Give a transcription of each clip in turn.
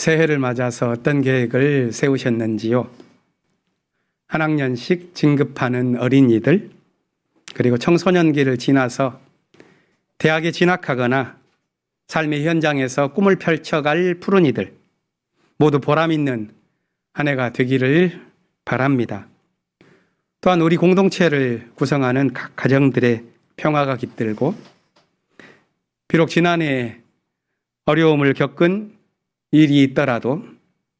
새해를 맞아서 어떤 계획을 세우셨는지요? 한 학년씩 진급하는 어린이들, 그리고 청소년기를 지나서 대학에 진학하거나 삶의 현장에서 꿈을 펼쳐갈 푸른이들, 모두 보람 있는 한 해가 되기를 바랍니다. 또한 우리 공동체를 구성하는 각 가정들의 평화가 깃들고, 비록 지난해 어려움을 겪은 일이 있더라도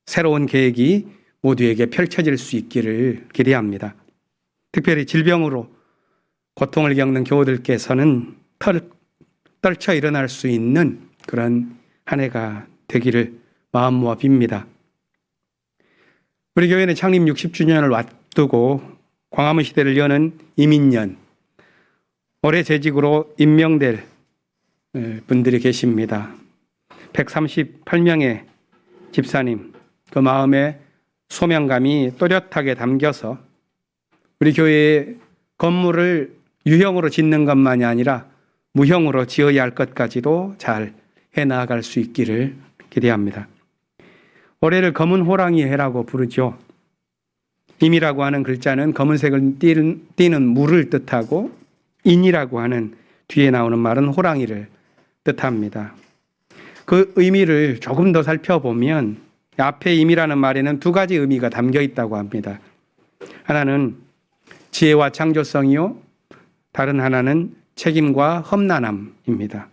새로운 계획이 모두에게 펼쳐질 수 있기를 기대합니다. 특별히 질병으로 고통을 겪는 교우들께서는 떨쳐 일어날 수 있는 그런 한 해가 되기를 마음 모아 빕니다. 우리 교회는 창립 60주년을 앞두고 광화문 시대를 여는 이민년, 올해 재직으로 임명될 분들이 계십니다. 138명의 집사님, 그 마음에 소명감이 또렷하게 담겨서 우리 교회의 건물을 유형으로 짓는 것만이 아니라 무형으로 지어야 할 것까지도 잘 해나갈 수 있기를 기대합니다. 올해를 검은 호랑이 해라고 부르죠. 임이라고 하는 글자는 검은색을 띠는 물을 뜻하고, 인이라고 하는 뒤에 나오는 말은 호랑이를 뜻합니다. 그 의미를 조금 더 살펴보면 앞에 임이라는 말에는 두 가지 의미가 담겨 있다고 합니다. 하나는 지혜와 창조성이요, 다른 하나는 책임과 험난함입니다.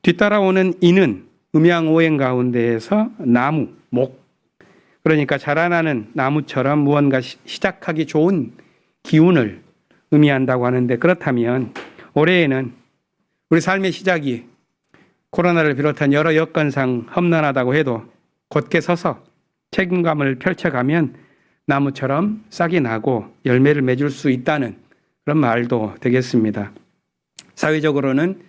뒤따라오는 인은 음양오행 가운데에서 나무, 목, 그러니까 자라나는 나무처럼 무언가 시작하기 좋은 기운을 의미한다고 하는데, 그렇다면 올해에는 우리 삶의 시작이 코로나를 비롯한 여러 여건상 험난하다고 해도 곧게 서서 책임감을 펼쳐가면 나무처럼 싹이 나고 열매를 맺을 수 있다는 그런 말도 되겠습니다. 사회적으로는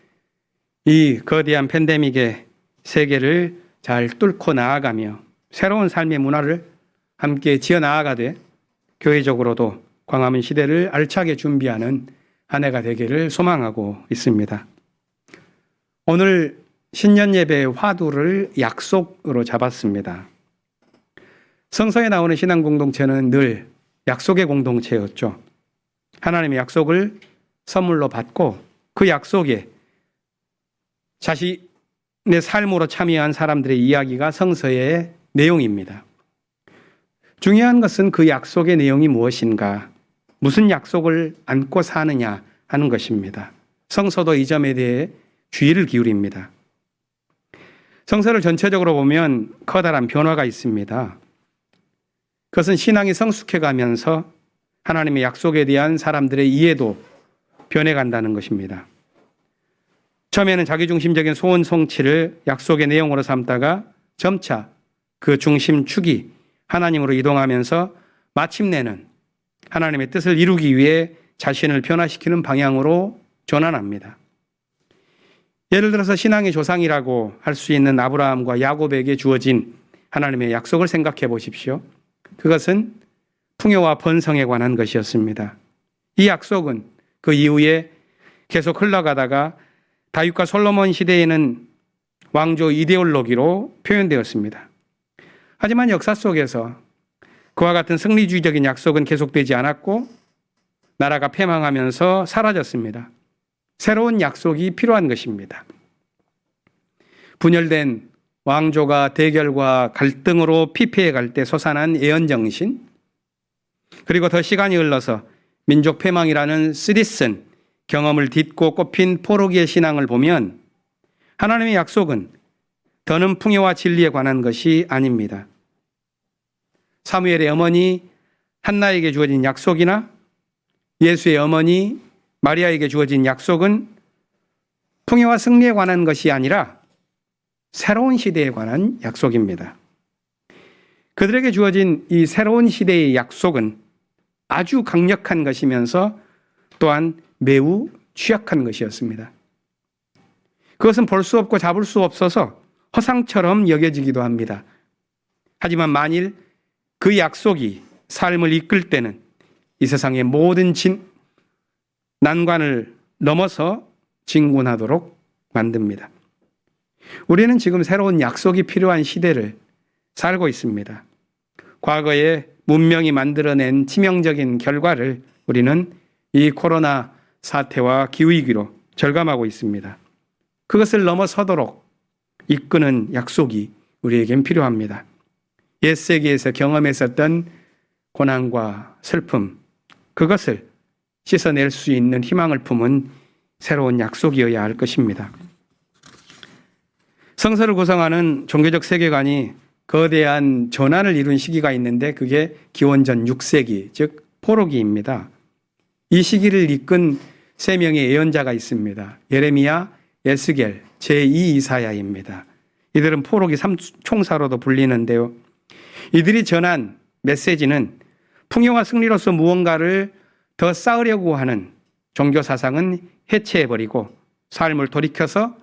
이 거대한 팬데믹의 세계를 잘 뚫고 나아가며 새로운 삶의 문화를 함께 지어 나아가되, 교회적으로도 광화문 시대를 알차게 준비하는 한 해가 되기를 소망하고 있습니다. 오늘 신년 예배의 화두를 약속으로 잡았습니다. 성서에 나오는 신앙 공동체는 늘 약속의 공동체였죠. 하나님의 약속을 선물로 받고 그 약속에 자신의 삶으로 참여한 사람들의 이야기가 성서의 내용입니다. 중요한 것은 그 약속의 내용이 무엇인가, 무슨 약속을 안고 사느냐 하는 것입니다. 성서도 이 점에 대해 주의를 기울입니다. 성서를 전체적으로 보면 커다란 변화가 있습니다. 그것은 신앙이 성숙해가면서 하나님의 약속에 대한 사람들의 이해도 변해간다는 것입니다. 처음에는 자기중심적인 소원 성취를 약속의 내용으로 삼다가 점차 그 중심축이 하나님으로 이동하면서 마침내는 하나님의 뜻을 이루기 위해 자신을 변화시키는 방향으로 전환합니다. 예를 들어서 신앙의 조상이라고 할 수 있는 아브라함과 야곱에게 주어진 하나님의 약속을 생각해 보십시오. 그것은 풍요와 번성에 관한 것이었습니다. 이 약속은 그 이후에 계속 흘러가다가 다윗과 솔로몬 시대에는 왕조 이데올로기로 표현되었습니다. 하지만 역사 속에서 그와 같은 승리주의적인 약속은 계속되지 않았고 나라가 패망하면서 사라졌습니다. 새로운 약속이 필요한 것입니다. 분열된 왕조가 대결과 갈등으로 피폐해 갈 때 솟아난 예언정신, 그리고 더 시간이 흘러서 민족 패망이라는 쓰디쓴 경험을 딛고 꼽힌 포로기의 신앙을 보면 하나님의 약속은 더는 풍요와 진리에 관한 것이 아닙니다. 사무엘의 어머니 한나에게 주어진 약속이나 예수의 어머니 마리아에게 주어진 약속은 풍요와 승리에 관한 것이 아니라 새로운 시대에 관한 약속입니다. 그들에게 주어진 이 새로운 시대의 약속은 아주 강력한 것이면서 또한 매우 취약한 것이었습니다. 그것은 볼 수 없고 잡을 수 없어서 허상처럼 여겨지기도 합니다. 하지만 만일 그 약속이 삶을 이끌 때는 이 세상의 모든 난관을 넘어서 진군하도록 만듭니다. 우리는 지금 새로운 약속이 필요한 시대를 살고 있습니다. 과거에 문명이 만들어낸 치명적인 결과를 우리는 이 코로나 사태와 기후위기로 절감하고 있습니다. 그것을 넘어서도록 이끄는 약속이 우리에겐 필요합니다. 옛세기에서 경험했었던 고난과 슬픔, 그것을 씻어낼 수 있는 희망을 품은 새로운 약속이어야 할 것입니다. 성서를 구성하는 종교적 세계관이 거대한 전환을 이룬 시기가 있는데 그게 기원전 6세기, 즉 포로기입니다. 이 시기를 이끈 세 명의 예언자가 있습니다. 예레미야, 에스겔, 제2 이사야입니다. 이들은 포로기 3총사로도 불리는데요. 이들이 전한 메시지는 풍요와 승리로서 무언가를 더 쌓으려고 하는 종교 사상은 해체해버리고 삶을 돌이켜서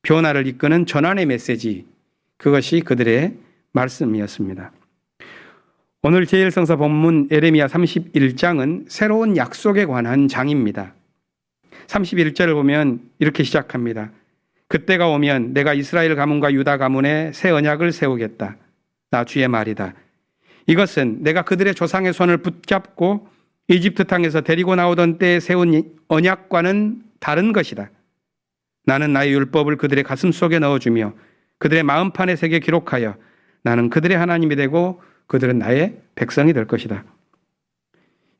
변화를 이끄는 전환의 메시지, 그것이 그들의 말씀이었습니다. 오늘 제1성서 본문 예레미야 31장은 새로운 약속에 관한 장입니다. 31절을 보면 이렇게 시작합니다. 그때가 오면 내가 이스라엘 가문과 유다 가문에 새 언약을 세우겠다. 나 주의 말이다. 이것은 내가 그들의 조상의 손을 붙잡고 이집트 땅에서 데리고 나오던 때에 세운 언약과는 다른 것이다. 나는 나의 율법을 그들의 가슴 속에 넣어주며 그들의 마음판에 새겨 기록하여 나는 그들의 하나님이 되고 그들은 나의 백성이 될 것이다.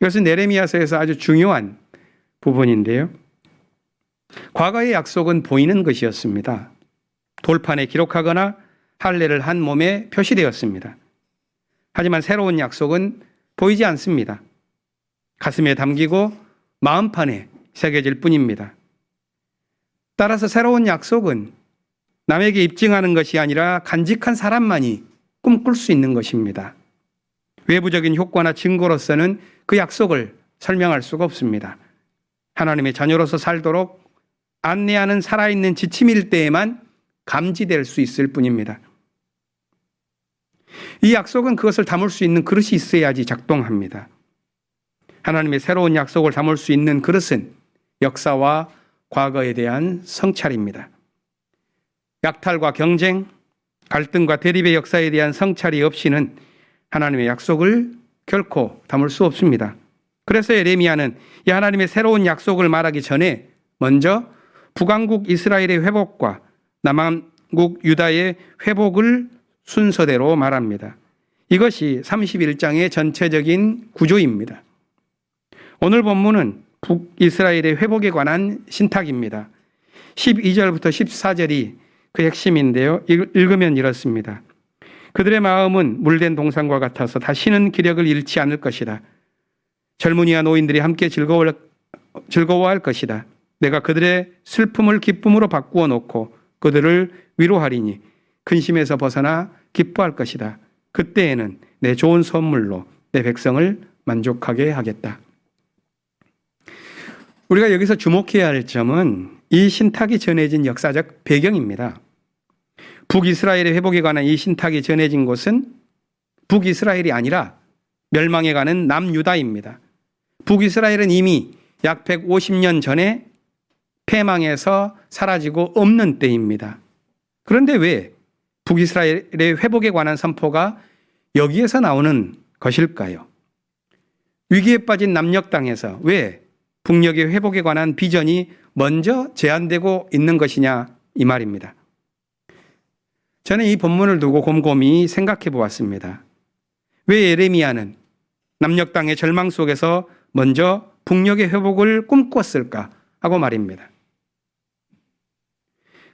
이것은 예레미야서에서 아주 중요한 부분인데요. 과거의 약속은 보이는 것이었습니다. 돌판에 기록하거나 할례를 한 몸에 표시되었습니다. 하지만 새로운 약속은 보이지 않습니다. 가슴에 담기고 마음판에 새겨질 뿐입니다. 따라서 새로운 약속은 남에게 입증하는 것이 아니라 간직한 사람만이 꿈꿀 수 있는 것입니다. 외부적인 효과나 증거로서는 그 약속을 설명할 수가 없습니다. 하나님의 자녀로서 살도록 안내하는 살아있는 지침일 때에만 감지될 수 있을 뿐입니다. 이 약속은 그것을 담을 수 있는 그릇이 있어야지 작동합니다. 하나님의 새로운 약속을 담을 수 있는 그릇은 역사와 과거에 대한 성찰입니다. 약탈과 경쟁, 갈등과 대립의 역사에 대한 성찰이 없이는 하나님의 약속을 결코 담을 수 없습니다. 그래서 예레미야는 이 하나님의 새로운 약속을 말하기 전에 먼저 북왕국 이스라엘의 회복과 남왕국 유다의 회복을 순서대로 말합니다. 이것이 31장의 전체적인 구조입니다. 오늘 본문은 북이스라엘의 회복에 관한 신탁입니다. 12절부터 14절이 그 핵심인데요. 읽으면 이렇습니다. 그들의 마음은 물된 동산과 같아서 다시는 기력을 잃지 않을 것이다. 젊은이와 노인들이 함께 즐거워할 것이다. 내가 그들의 슬픔을 기쁨으로 바꾸어 놓고 그들을 위로하리니 근심에서 벗어나 기뻐할 것이다. 그때에는 내 좋은 선물로 내 백성을 만족하게 하겠다. 우리가 여기서 주목해야 할 점은 이 신탁이 전해진 역사적 배경입니다. 북이스라엘의 회복에 관한 이 신탁이 전해진 곳은 북이스라엘이 아니라 멸망해 가는 남유다입니다. 북이스라엘은 이미 약 150년 전에 패망해서 사라지고 없는 때입니다. 그런데 왜 북이스라엘의 회복에 관한 선포가 여기에서 나오는 것일까요? 위기에 빠진 남녘 땅에서 왜 북녘의 회복에 관한 비전이 먼저 제안되고 있는 것이냐 이 말입니다. 저는 이 본문을 두고 곰곰이 생각해 보았습니다. 왜 예레미야는 남녘 땅의 절망 속에서 먼저 북녘의 회복을 꿈꿨을까 하고 말입니다.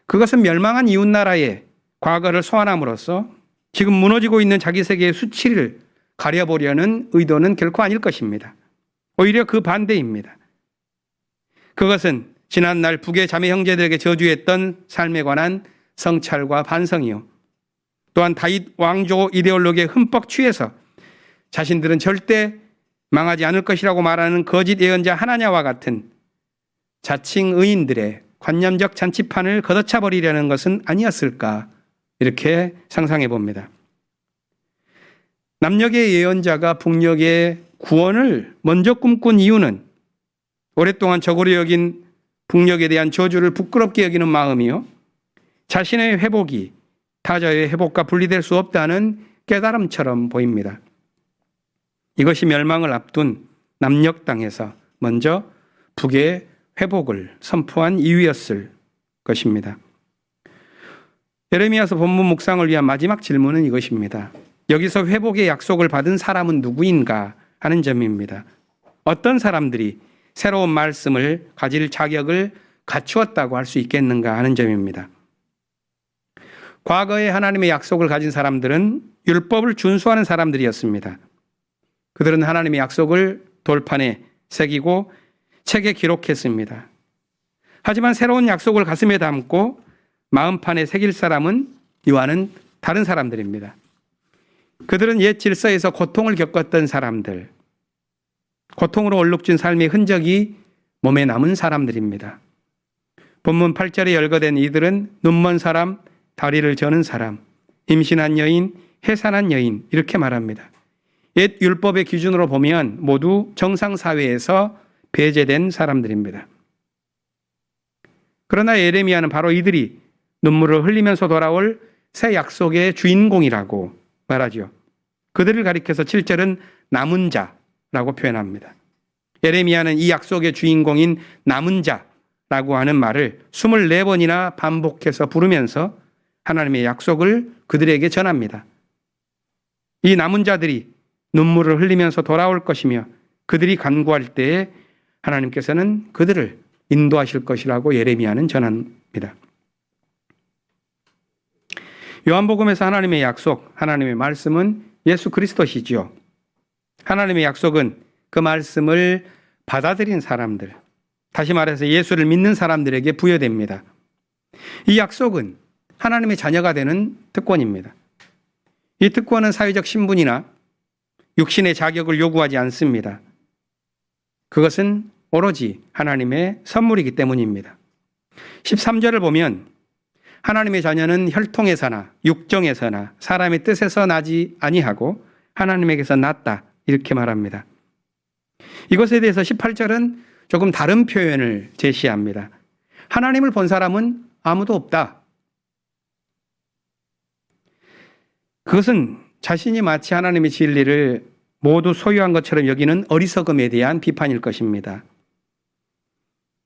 그것은 멸망한 이웃나라의 과거를 소환함으로써 지금 무너지고 있는 자기 세계의 수치를 가려보려는 의도는 결코 아닐 것입니다. 오히려 그 반대입니다. 그것은 지난날 북의 자매 형제들에게 저주했던 삶에 관한 성찰과 반성이요. 또한 다윗 왕조 이데올로기에 흠뻑 취해서 자신들은 절대 망하지 않을 것이라고 말하는 거짓 예언자 하나냐와 같은 자칭 의인들의 관념적 잔치판을 걷어차 버리려는 것은 아니었을까 이렇게 상상해 봅니다. 남녘의 예언자가 북녘의 구원을 먼저 꿈꾼 이유는 오랫동안 저고리 여긴 북녘에 대한 저주를 부끄럽게 여기는 마음이요. 자신의 회복이 타자의 회복과 분리될 수 없다는 깨달음처럼 보입니다. 이것이 멸망을 앞둔 남녘 땅에서 먼저 북의 회복을 선포한 이유였을 것입니다. 예레미야서 본문 묵상을 위한 마지막 질문은 이것입니다. 여기서 회복의 약속을 받은 사람은 누구인가 하는 점입니다. 어떤 사람들이 새로운 말씀을 가질 자격을 갖추었다고 할 수 있겠는가 하는 점입니다. 과거에 하나님의 약속을 가진 사람들은 율법을 준수하는 사람들이었습니다. 그들은 하나님의 약속을 돌판에 새기고 책에 기록했습니다. 하지만 새로운 약속을 가슴에 담고 마음판에 새길 사람은 이와는 다른 사람들입니다. 그들은 옛 질서에서 고통을 겪었던 사람들, 고통으로 얼룩진 삶의 흔적이 몸에 남은 사람들입니다. 본문 8절에 열거된 이들은 눈먼 사람, 다리를 저는 사람, 임신한 여인, 해산한 여인 이렇게 말합니다. 옛 율법의 기준으로 보면 모두 정상사회에서 배제된 사람들입니다. 그러나 예레미야는 바로 이들이 눈물을 흘리면서 돌아올 새 약속의 주인공이라고 말하죠. 그들을 가리켜서 7절은 남은 자라고 표현합니다. 예레미야는 이 약속의 주인공인 남은 자라고 하는 말을 24번이나 반복해서 부르면서 하나님의 약속을 그들에게 전합니다. 이 남은 자들이 눈물을 흘리면서 돌아올 것이며 그들이 간구할 때에 하나님께서는 그들을 인도하실 것이라고 예레미야는 전합니다. 요한복음에서 하나님의 약속, 하나님의 말씀은 예수 그리스도시지요. 하나님의 약속은 그 말씀을 받아들인 사람들, 다시 말해서 예수를 믿는 사람들에게 부여됩니다. 이 약속은 하나님의 자녀가 되는 특권입니다. 이 특권은 사회적 신분이나 육신의 자격을 요구하지 않습니다. 그것은 오로지 하나님의 선물이기 때문입니다. 13절을 보면 하나님의 자녀는 혈통에서나 육정에서나 사람의 뜻에서 나지 아니하고 하나님에게서 났다 이렇게 말합니다. 이것에 대해서 18절은 조금 다른 표현을 제시합니다. 하나님을 본 사람은 아무도 없다. 그것은 자신이 마치 하나님의 진리를 모두 소유한 것처럼 여기는 어리석음에 대한 비판일 것입니다.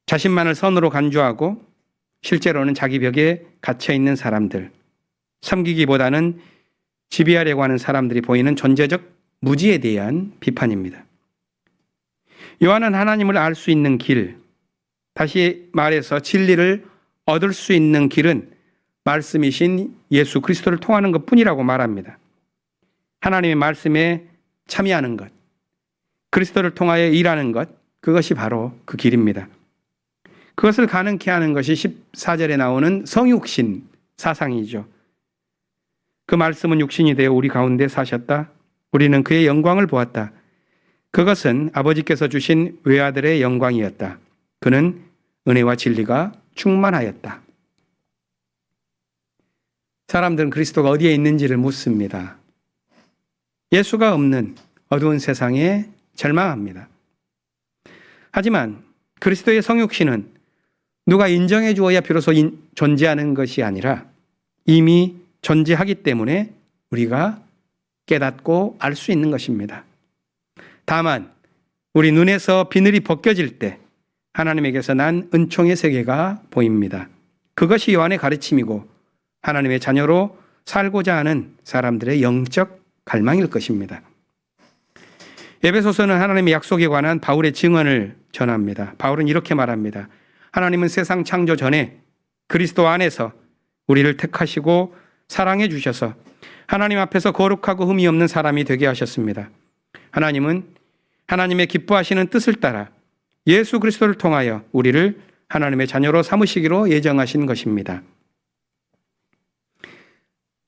자신만을 선으로 간주하고 실제로는 자기 벽에 갇혀있는 사람들, 섬기기보다는 지배하려고 하는 사람들이 보이는 존재적 무지에 대한 비판입니다. 요한은 하나님을 알 수 있는 길, 다시 말해서 진리를 얻을 수 있는 길은 말씀이신 예수 그리스도를 통하는 것뿐이라고 말합니다. 하나님의 말씀에 참여하는 것, 그리스도를 통하여 일하는 것, 그것이 바로 그 길입니다. 그것을 가능케 하는 것이 14절에 나오는 성육신 사상이죠. 그 말씀은 육신이 되어 우리 가운데 사셨다. 우리는 그의 영광을 보았다. 그것은 아버지께서 주신 외아들의 영광이었다. 그는 은혜와 진리가 충만하였다. 사람들은 그리스도가 어디에 있는지를 묻습니다. 예수가 없는 어두운 세상에 절망합니다. 하지만 그리스도의 성육신은 누가 인정해 주어야 비로소 존재하는 것이 아니라 이미 존재하기 때문에 우리가 깨닫고 알 수 있는 것입니다. 다만 우리 눈에서 비늘이 벗겨질 때 하나님에게서 난 은총의 세계가 보입니다. 그것이 요한의 가르침이고 하나님의 자녀로 살고자 하는 사람들의 영적 갈망일 것입니다. 에베소서는 하나님의 약속에 관한 바울의 증언을 전합니다. 바울은 이렇게 말합니다. 하나님은 세상 창조 전에 그리스도 안에서 우리를 택하시고 사랑해 주셔서 하나님 앞에서 거룩하고 흠이 없는 사람이 되게 하셨습니다. 하나님은 하나님의 기뻐하시는 뜻을 따라 예수 그리스도를 통하여 우리를 하나님의 자녀로 삼으시기로 예정하신 것입니다.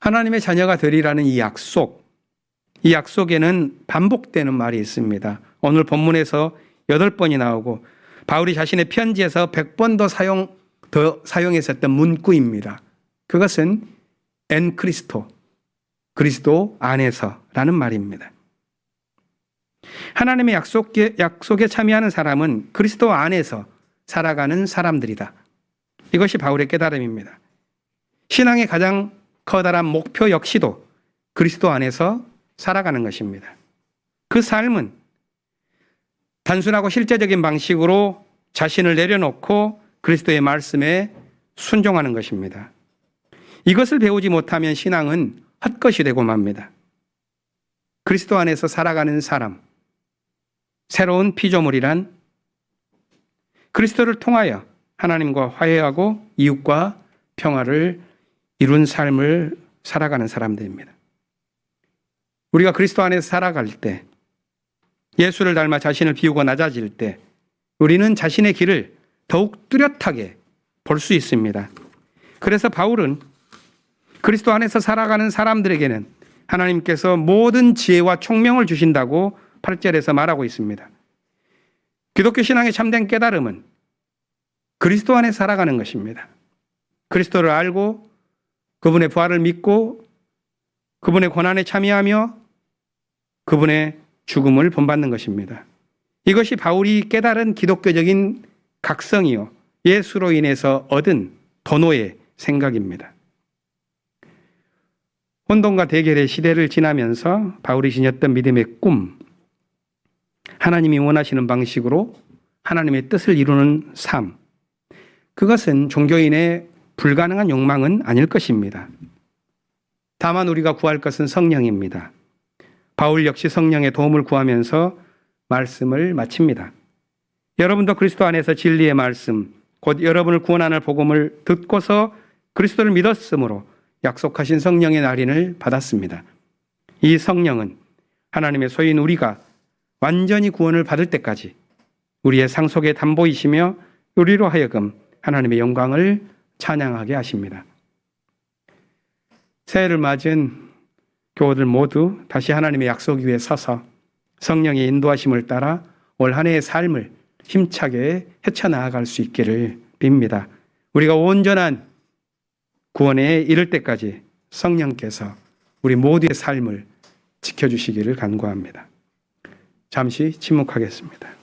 하나님의 자녀가 되리라는 이 약속에는 반복되는 말이 있습니다. 오늘 본문에서 8번이 나오고 바울이 자신의 편지에서 100번 더 사용했었던 문구입니다. 그것은 엔 크리스토, 그리스도 안에서라는 말입니다. 하나님의 약속에 참여하는 사람은 그리스도 안에서 살아가는 사람들이다. 이것이 바울의 깨달음입니다. 신앙의 가장 커다란 목표 역시도 그리스도 안에서 살아가는 것입니다. 그 삶은 단순하고 실제적인 방식으로 자신을 내려놓고 그리스도의 말씀에 순종하는 것입니다. 이것을 배우지 못하면 신앙은 헛것이 되고 맙니다. 그리스도 안에서 살아가는 사람, 새로운 피조물이란 그리스도를 통하여 하나님과 화해하고 이웃과 평화를 이룬 삶을 살아가는 사람들입니다. 우리가 그리스도 안에서 살아갈 때, 예수를 닮아 자신을 비우고 낮아질 때 우리는 자신의 길을 더욱 뚜렷하게 볼 수 있습니다. 그래서 바울은 그리스도 안에서 살아가는 사람들에게는 하나님께서 모든 지혜와 총명을 주신다고 8절에서 말하고 있습니다. 기독교 신앙의 참된 깨달음은 그리스도 안에 살아가는 것입니다. 그리스도를 알고 그분의 부활을 믿고 그분의 고난에 참여하며 그분의 죽음을 본받는 것입니다. 이것이 바울이 깨달은 기독교적인 각성이요, 예수로 인해서 얻은 도노의 생각입니다. 혼돈과 대결의 시대를 지나면서 바울이 지녔던 믿음의 꿈, 하나님이 원하시는 방식으로 하나님의 뜻을 이루는 삶, 그것은 종교인의 불가능한 욕망은 아닐 것입니다. 다만 우리가 구할 것은 성령입니다. 바울 역시 성령의 도움을 구하면서 말씀을 마칩니다. 여러분도 그리스도 안에서 진리의 말씀, 곧 여러분을 구원하는 복음을 듣고서 그리스도를 믿었으므로 약속하신 성령의 날인을 받았습니다. 이 성령은 하나님의 소유인 우리가 완전히 구원을 받을 때까지 우리의 상속의 담보이시며 우리로 하여금 하나님의 영광을 찬양하게 하십니다. 새해를 맞은 교우들 모두 다시 하나님의 약속 위에 서서 성령의 인도하심을 따라 올 한 해의 삶을 힘차게 헤쳐나아갈 수 있기를 빕니다. 우리가 온전한 구원에 이를 때까지 성령께서 우리 모두의 삶을 지켜주시기를 간구합니다. 잠시 침묵하겠습니다.